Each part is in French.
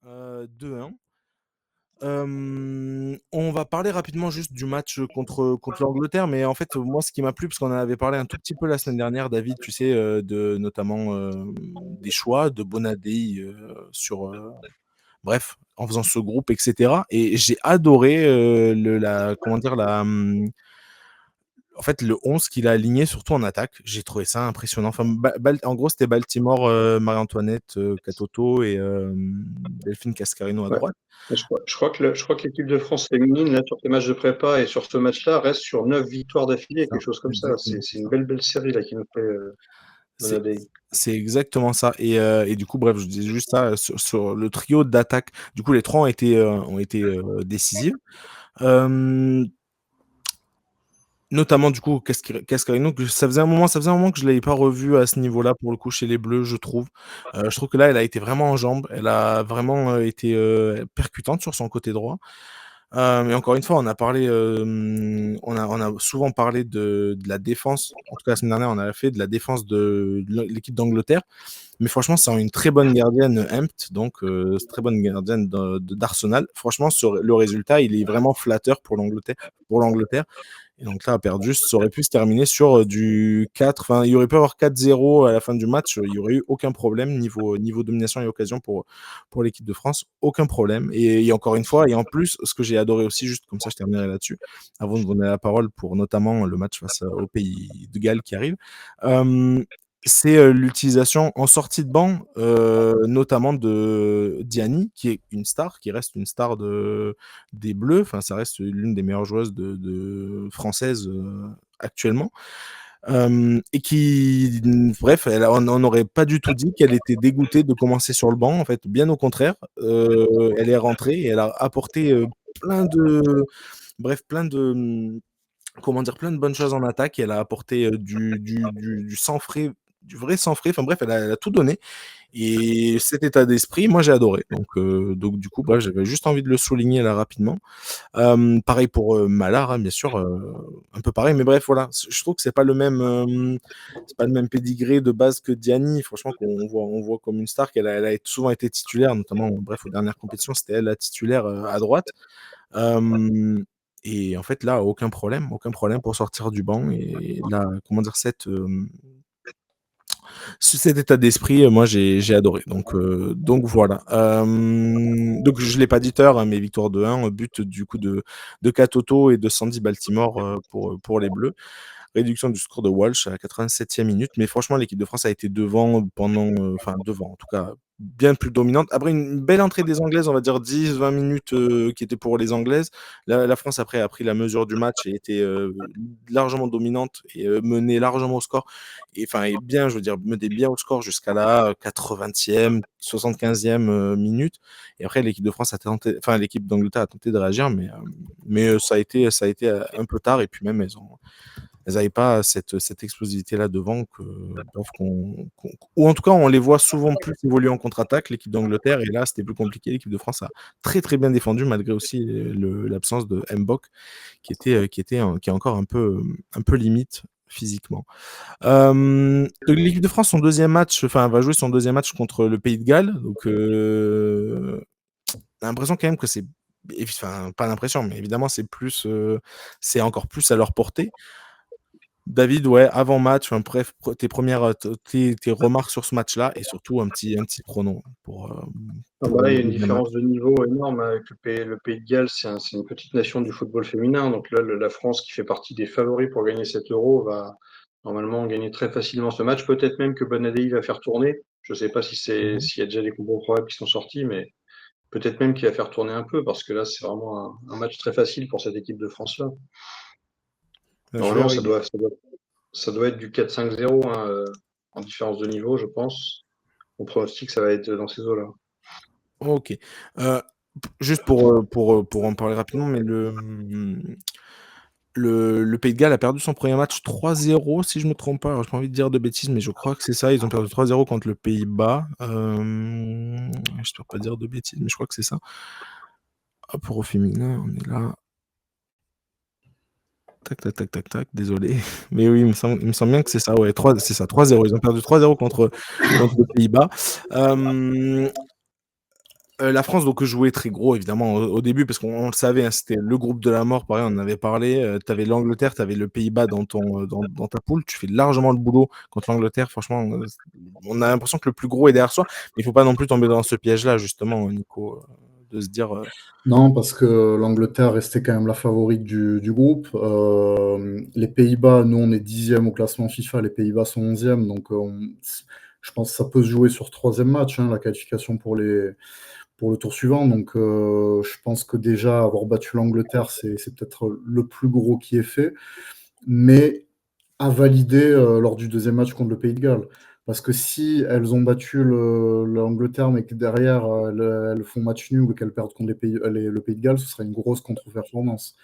bien, 2-1. On va parler rapidement juste du match contre l'Angleterre, mais en fait, moi, ce qui m'a plu, parce qu'on en avait parlé un tout petit peu la semaine dernière, David, tu sais, de notamment des choix de Bonadei sur, bref, en faisant ce groupe, etc. Et j'ai adoré comment dire, en fait, le 11 qu'il a aligné, surtout en attaque. J'ai trouvé ça impressionnant. Enfin, en gros, c'était Baltimore, Marie-Antoinette Katoto et Delphine Cascarino à Ouais. droite. Je crois que l'équipe de France féminine, là, sur ces matchs de prépa et sur ce match-là, reste sur 9 victoires C'est d'affilée, ça, quelque chose comme ça. exactement, C'est c'est une ça. belle série là qui nous fait C'est Bonadei. c'est exactement ça. Et du coup, bref, je disais juste ça sur le trio d'attaque. Du coup, les trois ont été décisifs. Euh, Notamment, du coup, Cascarino, ça faisait un moment que je l'avais pas revu à ce niveau-là, pour le coup, chez les Bleus, je trouve. Je trouve que là, elle a été vraiment en jambes. Elle a vraiment été percutante sur son côté droit. Mais encore une fois, on a souvent parlé de la défense. En tout cas, la semaine dernière, on a fait de la défense de l'équipe d'Angleterre. Mais franchement, c'est une très bonne gardienne, Hempt, donc c'est très bonne gardienne d'Arsenal. Franchement, le résultat, il est vraiment flatteur pour l'Angleterre. Et donc là, a perdu, ça aurait pu se terminer sur du 4. Enfin, il aurait pu avoir 4-0 à la fin du match. Il n'y aurait eu aucun problème niveau domination et occasion pour l'équipe de France. Aucun problème. Et encore une fois, et en plus, ce que j'ai adoré aussi, juste comme ça, je terminerai là-dessus, avant de vous donner la parole pour notamment le match face au pays de Galles qui arrive. Euh, c'est l'utilisation en sortie de banc, notamment de Diani, qui est une star, qui reste une star des Bleus. Enfin, ça reste l'une des meilleures joueuses françaises actuellement. Et qui, bref, on n'aurait pas du tout dit qu'elle était dégoûtée de commencer sur le banc. En fait, bien au contraire, elle est rentrée et elle a apporté plein de, bref, comment dire, plein de bonnes choses en attaque. Elle a apporté du sang frais, du vrai sang frais. Enfin bref, elle a tout donné. Et cet état d'esprit, moi j'ai adoré. Donc du coup, bref, j'avais juste envie de le souligner là rapidement. Pareil pour Malar, hein, bien sûr, un peu pareil. Mais bref, voilà, je trouve que c'est pas le même pédigré de base que Diani. Franchement, qu'on voit comme une star, qu'elle a souvent été titulaire, notamment, bref, aux dernières compétitions, c'était elle la titulaire à droite. Euh, et en fait, là, aucun problème pour sortir du banc. Et là, comment dire, cet état d'esprit, moi, j'ai adoré. Donc voilà. Donc je l'ai pas dit tard, hein, mais victoire de 1, but du coup de Katoto et de Sandy Baltimore pour les Bleus. Réduction du score de Walsh à la 87e minute. Mais franchement, l'équipe de France a été devant enfin devant, en tout cas, bien plus dominante. Après une belle entrée des Anglaises, on va dire 10-20 minutes qui étaient pour les Anglaises. La France, après, a pris la mesure du match et était largement dominante et menée largement au score. Et enfin, et bien, je veux dire, menée bien au score jusqu'à la 80e, 75e minute. Et après, l'équipe de France a tenté, enfin, l'équipe d'Angleterre a tenté de réagir, mais ça a été un peu tard. Et puis même, elles n'avaient pas cette explosivité-là devant, bref, ou en tout cas, on les voit souvent plus évoluer en contre-attaque, l'équipe d'Angleterre, et là, c'était plus compliqué. L'équipe de France a très très bien défendu, malgré aussi l'absence de Mbok, qui est encore un peu limite physiquement. Donc l'équipe de France, son deuxième match, enfin, va jouer son deuxième match contre le Pays de Galles. Donc, j'ai l'impression quand même que enfin, pas l'impression, mais évidemment, c'est encore plus à leur portée. David, ouais, avant match, enfin, bref, tes premières, tes remarques sur ce match-là et surtout un petit pronom Ah pour bah, le il y a une deuxième match. différence de niveau énorme avec le Pays de Galles. C'est une petite nation du football féminin. Donc là, la France, qui fait partie des favoris pour gagner cet Euro, va normalement gagner très facilement ce match. Peut-être même que Bonadei va faire tourner. Je ne sais pas Mhm. s'il y a déjà des compos probables qui sont sortis, mais peut-être même qu'il va faire tourner un peu parce que là, c'est vraiment un match très facile pour cette équipe de France-là. Je vais Normalement, ça regarder. doit, ça doit, ça doit être du 4-5-0 hein, en différence de niveau, je pense. On pronostique que ça va être dans ces eaux-là. Ok. Euh, Juste pour en parler rapidement, mais le Pays de Galles a perdu son premier match 3-0, si je ne me trompe pas. Alors, j'ai pas envie de dire de bêtises, mais je crois que c'est ça. Ils ont perdu 3-0 contre le Pays-Bas. Je ne pas dire de bêtises, mais je crois que c'est ça. Hop, au féminin, on est là. Tac, tac, tac, tac, tac, désolé. Mais oui, il me semble bien que c'est ça, ouais, c'est ça, 3-0. Ils ont perdu 3-0 contre les Pays-Bas. Euh, La France donc jouait très gros évidemment au début parce qu'on le savait, hein, c'était le groupe de la mort, pareil, on en avait parlé. Tu avais l'Angleterre, tu avais le Pays-Bas dans ta poule. Tu fais largement le boulot contre l'Angleterre. Franchement, on a l'impression que le plus gros est derrière soi. Mais il faut pas non plus tomber dans ce piège-là, justement, Nico, de se dire. Non, parce que l'Angleterre restait quand même la favorite du groupe. Les Pays-Bas, nous, on est 10e au classement FIFA, les Pays-Bas sont 11e. Donc, je pense que ça peut se jouer sur troisième match, hein, la qualification pour le tour suivant. Donc, je pense que déjà, avoir battu l'Angleterre, c'est peut-être le plus gros qui est fait. Mais à valider lors du deuxième match contre le Pays de Galles. Parce que si elles ont battu l'Angleterre, mais que derrière elles font match nul ou qu'elles perdent contre le Pays de Galles, ce serait une grosse contre-performance.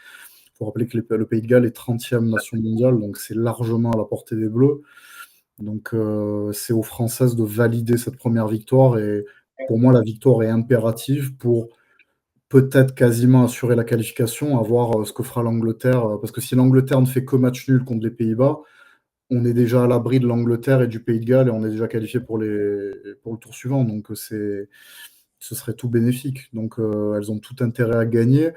Il faut rappeler que le Pays de Galles est 30e nation mondiale, donc c'est largement à la portée des Bleus. Donc c'est aux Françaises de valider cette première victoire. Et pour moi, la victoire est impérative pour peut-être quasiment assurer la qualification, à voir ce que fera l'Angleterre. Parce que si l'Angleterre ne fait que match nul contre les Pays-Bas, on est déjà à l'abri de l'Angleterre et du Pays de Galles et on est déjà qualifié pour le tour suivant. Donc ce serait tout bénéfique. Donc elles ont tout intérêt à gagner.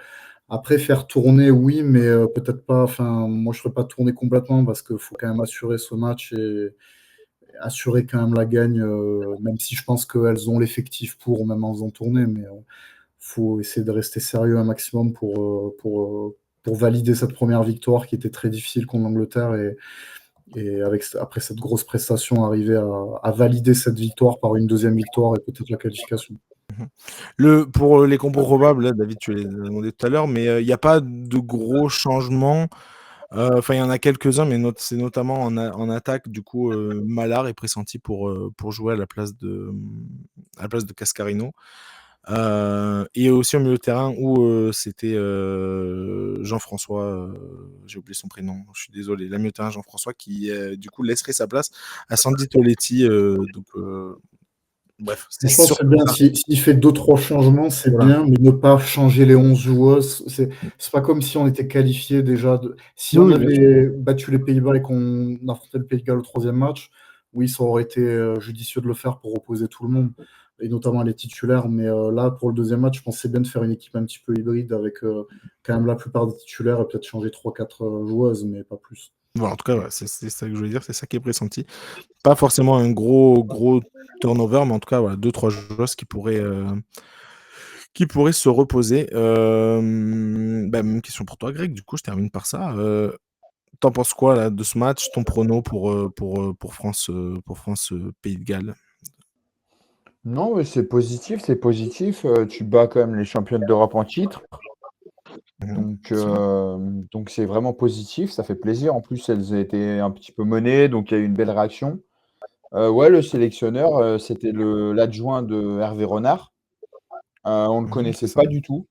Après, faire tourner, oui, mais peut-être pas. Enfin, moi, je ne ferais pas tourner complètement parce qu'il faut quand même assurer ce match et assurer quand même la gagne, même si je pense qu'elles ont l'effectif même en faisant tourner. Mais faut essayer de rester sérieux un maximum pour valider cette première victoire qui était très difficile contre l'Angleterre et après cette grosse prestation, arriver à valider cette victoire par une deuxième victoire et peut-être la qualification. Pour les compos probables, là, David, tu les as demandé tout à l'heure, mais il n'y a pas de gros changements. Enfin, il y en a quelques-uns, mais c'est notamment en attaque. Du coup, Malard est pressenti pour jouer à la place de Cascarino. Et aussi au milieu de terrain où c'était Jean-François, j'ai oublié son prénom, je suis désolé, le milieu de terrain Jean-François qui du coup laisserait sa place à Sandy Toletti. Bref, c'est Franchement, sûr. c'est bien. S'il fait 2-3 changements, c'est Voilà. bien, mais ne pas changer les 11 joueuses. C'est pas comme si on était qualifié déjà. Si on Oui, bien sûr. avait battu les Pays-Bas et qu'on affrontait le Pays de Galles au troisième match, oui, ça aurait été judicieux de le faire pour reposer tout le monde, et notamment les titulaires. Mais là, pour le deuxième match, je pense que c'est bien de faire une équipe un petit peu hybride avec quand même la plupart des titulaires et peut-être changer 3-4 joueuses, mais pas plus. Bon, en tout cas, ouais, c'est ça que je voulais dire, c'est ça qui est pressenti. Pas forcément un gros turnover, mais en tout cas, voilà, 2-3 joueuses qui pourraient se reposer. Même question pour toi, Greg. Du coup, je termine par ça. T'en penses quoi là, de ce match? Ton prono pour France, Pays de Galles? Non, mais c'est positif, c'est positif. Tu bats quand même les championnes d'Europe en titre. Donc c'est vraiment positif, ça fait plaisir. En plus, elles étaient un petit peu menées, donc il y a eu une belle réaction. Ouais, le sélectionneur, c'était l'adjoint de Hervé Renard. On ne le connaissait C'est ça. pas du tout.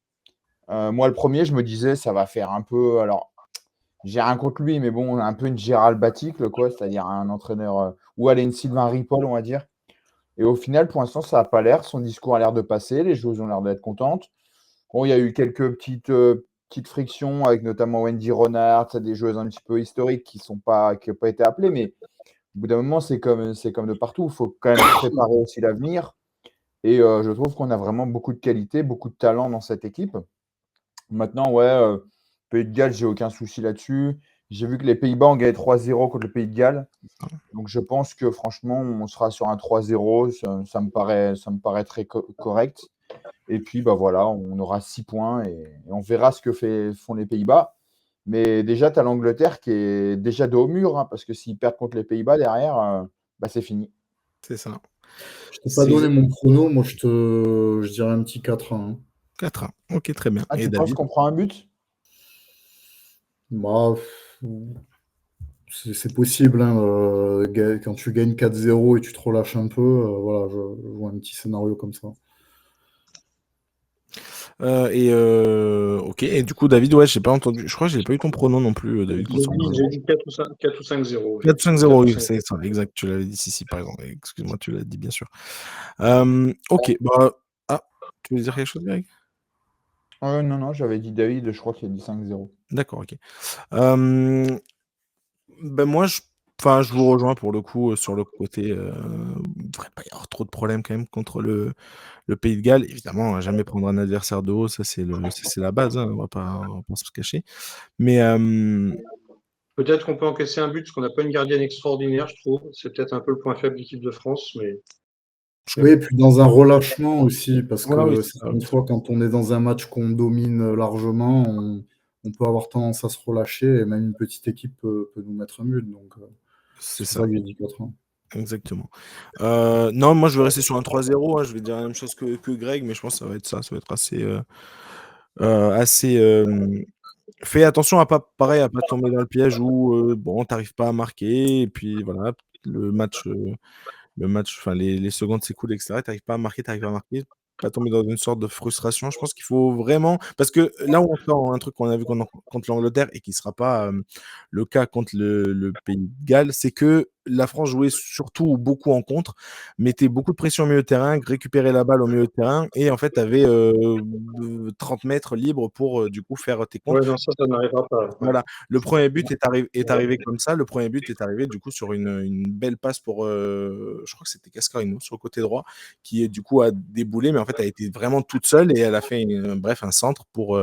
Moi, le premier, je me disais, ça va faire un peu. Alors, j'ai rien contre lui, mais bon, un peu une Gérald Baticle, quoi, c'est-à-dire un entraîneur ou aller une Sylvain Ripoll, on va dire. Et au final, pour l'instant, ça n'a pas l'air. Son discours a l'air de passer. Les joueuses ont l'air d'être contentes. Bon, il y a eu quelques petites frictions avec notamment Wendy Renard, des joueuses un petit peu historiques qui n'ont pas été appelées, mais au bout d'un moment, c'est comme de partout. Il faut quand même préparer aussi l'avenir. Et je trouve qu'on a vraiment beaucoup de qualité, beaucoup de talent dans cette équipe. Maintenant, ouais, Pays de Galles, j'ai aucun souci là-dessus. J'ai vu que les Pays-Bas ont gagné 3-0 contre le Pays de Galles. Donc je pense que franchement, on sera sur un 3-0. Ça me paraît très correct. Et puis, bah voilà, on aura 6 points et on verra ce que font les Pays-Bas. Mais déjà, tu as l'Angleterre qui est déjà dos au mur, hein, parce que s'ils perdent contre les Pays-Bas derrière, bah, c'est fini. C'est ça. Je t'ai pas donné mon prono, moi je dirais un petit 4-1. 4-1. Ok, très bien. Ah, Et tu penses David? qu'on prend un but? Bah, c'est possible, hein, quand tu gagnes 4-0 et tu te relâches un peu, voilà, je vois un petit scénario comme ça. Ok. Et du coup, David, ouais, j'ai pas entendu. Je crois que j'ai pas eu ton prono non plus, David, concernant. J'ai dit 4 ou 5-0. 4-5-0, oui, c'est ça, exact. Tu l'avais dit, si, par exemple. Excuse-moi, tu l'as dit, bien sûr. Ok, bah. Ah, tu veux dire quelque chose, Greg? Non, j'avais dit David, je crois qu'il a dit 5-0. D'accord, ok. Moi, Enfin, je vous rejoins pour le coup sur le côté. Il ne devrait pas y avoir trop de problèmes quand même contre le Pays de Galles. Évidemment, jamais prendre un adversaire de haut, ça c'est la base, hein, on va pas se cacher. Mais Peut-être qu'on peut encaisser un but parce qu'on n'a pas une gardienne extraordinaire, je trouve. C'est peut-être un peu le point faible de l'équipe de France, mais Oui, et puis dans un relâchement aussi, parce voilà, oui, que c'est ça. certaines fois, quand on est dans un match qu'on domine largement, on peut avoir tendance à se relâcher, et même une petite équipe peut nous mettre un but. Donc, C'est c'est pour ça, ça que j'ai dit 4-1. exactement. Non, moi je vais rester sur un 3-0, hein, je vais dire la même chose que Greg, mais je pense que ça va être ça. Ça va être assez. Fais attention à pas, pareil, à pas tomber dans le piège où bon, t'arrives pas à marquer, et puis voilà, le match. Enfin, les secondes s'écoulent, etc. Tu n'arrives pas à marquer, tu n'arrives pas à marquer, pas tomber dans une sorte de frustration. Je pense qu'il faut vraiment. Parce que là où on sort un truc qu'on a vu contre l'Angleterre et qui ne sera pas le cas contre le Pays de Galles, c'est que la France jouait surtout ou beaucoup en contre, mettait beaucoup de pression au milieu de terrain, récupérait la balle au milieu de terrain et en fait, tu avais 30 mètres libres pour du coup faire tes ouais, contres. non, ça n'arrivera pas. Ouais. Voilà, le premier but est arrivé comme ça. Le premier but est arrivé du coup sur une belle passe pour, je crois que c'était Cascarino sur le côté droit, qui du coup a déboulé, mais en fait elle était vraiment toute seule et elle a fait bref un centre pour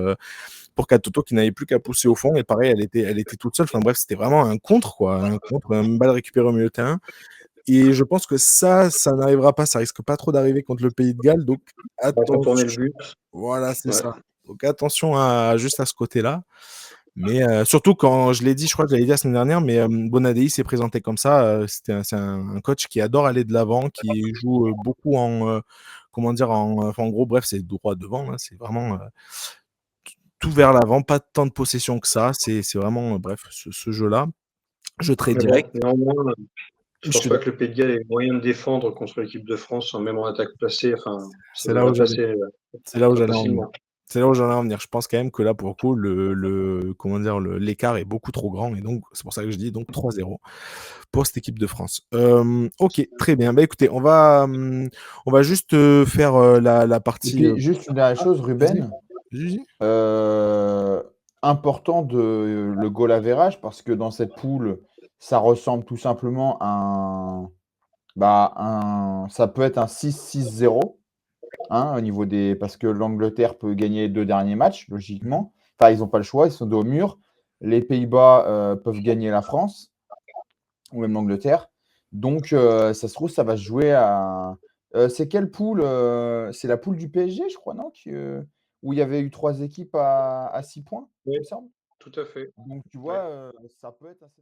Katoto qui n'avait plus qu'à pousser au fond. Et pareil, elle était toute seule. Enfin bref, c'était vraiment un contre quoi, un contre, une balle récupérée au milieu de terrain. Et je pense que ça n'arrivera pas, ça risque pas trop d'arriver contre le Pays de Galles. Donc On va contourner le attention, but. voilà, c'est Ouais. ça. Donc attention juste à ce côté-là. Mais surtout quand je l'ai dit, je crois que je l'avais dit la semaine dernière, mais Bonadei s'est présenté comme ça. C'est un coach qui adore aller de l'avant, qui joue beaucoup comment dire, enfin, en gros, bref, c'est droit devant, hein, c'est vraiment tout vers l'avant, pas tant de possession que ça. C'est vraiment, bref, ce jeu-là. Jeu très Mais bon, direct. néanmoins, je Je pense suis pas d'accord. que le Pays de Galles ait moyen de défendre contre l'équipe de France, même en attaque placée. Enfin, ça C'est là où devrait j'allais. passer C'est là où très j'allais en venir. facilement. C'est là où j'allais en venir. Je pense quand même que là, pour le coup, comment dire, l'écart est beaucoup trop grand. Et donc, c'est pour ça que je dis donc 3-0 pour cette équipe de France. Ok, très bien. Bah écoutez, on va juste faire la Et partie. puis, juste une dernière chose, Vas-y, Ruben, vas-y. important le goal average, parce que dans cette poule, ça ressemble tout simplement ça peut être un 6-6-0, hein, au niveau parce que l'Angleterre peut gagner les 2 derniers matchs, logiquement. Enfin, ils n'ont pas le choix, ils sont dos au mur. Les Pays-Bas peuvent gagner la France ou même l'Angleterre. Donc, ça se trouve, ça va se jouer à. C'est quelle poule? C'est la poule du PSG, je crois, non? Où il y avait eu 3 équipes à 6 points, Oui, il me semble. tout à fait. Donc, tu Ouais. vois, ça peut être assez.